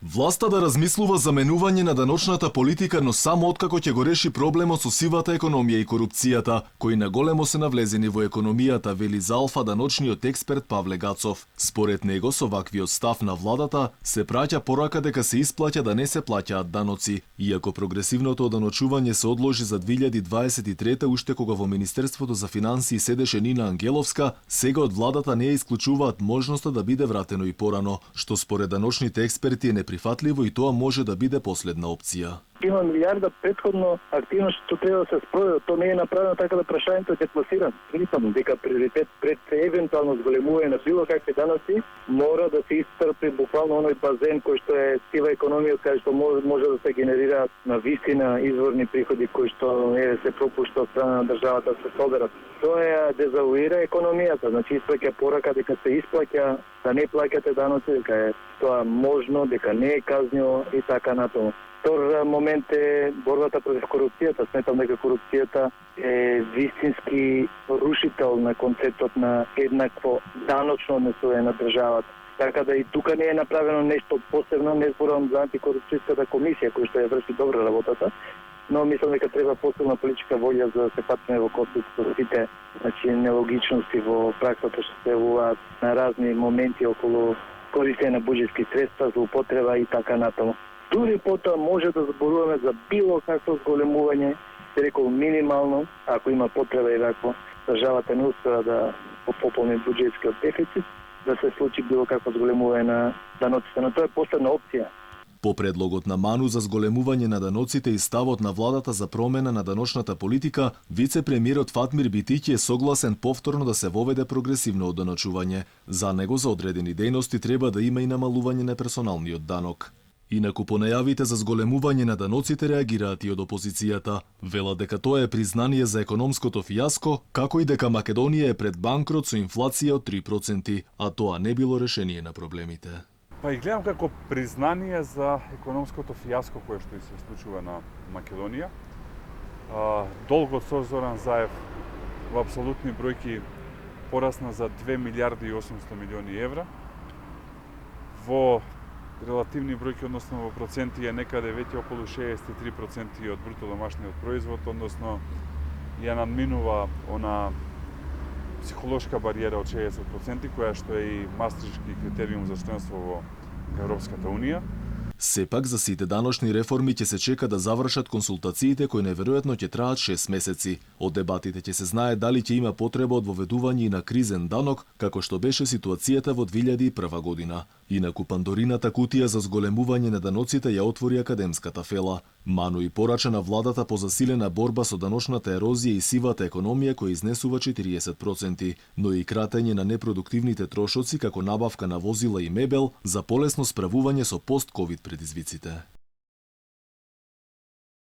Власта да размислува за менување на даночната политика, но само откако ќе го реши проблемот со сивата економија и корупцијата, кои наголемо се навлезени во економијата, вели за Алфа даночниот експерт Павле Гацов. Според него, со ваквиот став на владата, се праќа порака дека се исплаќа да не се плаќаат даноци. Иако прогресивното оданочување се одложи за 2023 уште кога во Министерството за финансии седеше Нина Ангеловска, сега од владата не ја исклучуваат можноста да биде вратено и порано, што според даночните експерти е неприфатливо и тоа може да биде последна опција. Има милиарда предходно активност што треба да се спроведе, то не е направено така да прашањето е декласирано. Мислам дека приоритет пред евентуално зголемување на било какви даноци мора да се исцрпи буквално оној базен кој што е сива економија, кај што може да се генерираат на вистина изворни приходи кои што се пропушта од страна на државата да се соберат. Тоа е дезавуира економијата, значи исплаќа порака дека се исплаќа да не плаќате даноци, дека е тоа можно, дека не е казнио и така натаму. Втор момент е борбата против корупцијата. Сметам дека корупцијата е вистински рушител на концептот на еднакво даночно однесување на државата. Така да и тука не е направено нешто посебно, не зборувам за антикорупцијската комисија која што ја врши добра работата, но мислам дека треба посебна политичка волја за да се патиме во космос со сите нелогичности во праксата што се явуваат на разни моменти околу користење на буџетски средства, злоупотреба и така натаму. Дури потоа може да зборуваме за било какво зголемување, се рекол минимално, ако има потреба и ако државата не успева да пополни буџетскиот дефицит, да се случи било какво зголемување на даноците, но тоа е последна опција. По предлогот на Ману за зголемување на даноците и ставот на владата за промена на даночната политика, вице-премиерот Фатмир Битиќи е согласен повторно да се воведе прогресивно оданочување. За него за одредени дејности треба да има и намалување на персоналниот данок. Инаку по најавите за зголемување на даноците реагираат и од опозицијата. Велат дека тоа е признание за економското фијаско, како и дека Македонија е пред банкрот со инфлација од 3%, а тоа не било решение на проблемите. Па и гледам како признание за економското фијаско кое што и се случува на Македонија. Долгот со Зоран Заев во апсолутни бројки порасна за 2 милиарди и 800 милиони евра. Во релативни бројки, односно во проценти е некаде веќе околу 63% од бруто домашниот производ, односно ја надминува она психолошка бариера од 60% која што е и мастрихтски критериум за членство во Европската унија. Сепак за сите даночни реформи ќе се чека да завршат консултациите кои неверојатно ќе траат 6 месеци. Од дебатите ќе се знае дали ќе има потреба од воведување и на кризен данок, како што беше ситуацијата во 2001 година. Инаку Пандорината кутија за зголемување на даноците ја отвори академската фела. Ману и порача на владата по засилена борба со даночната ерозија и сивата економија која изнесува 40%, но и кратење на непродуктивните трошоци како набавка на возила и мебел за полесно справување со пост-ковид предизвиците.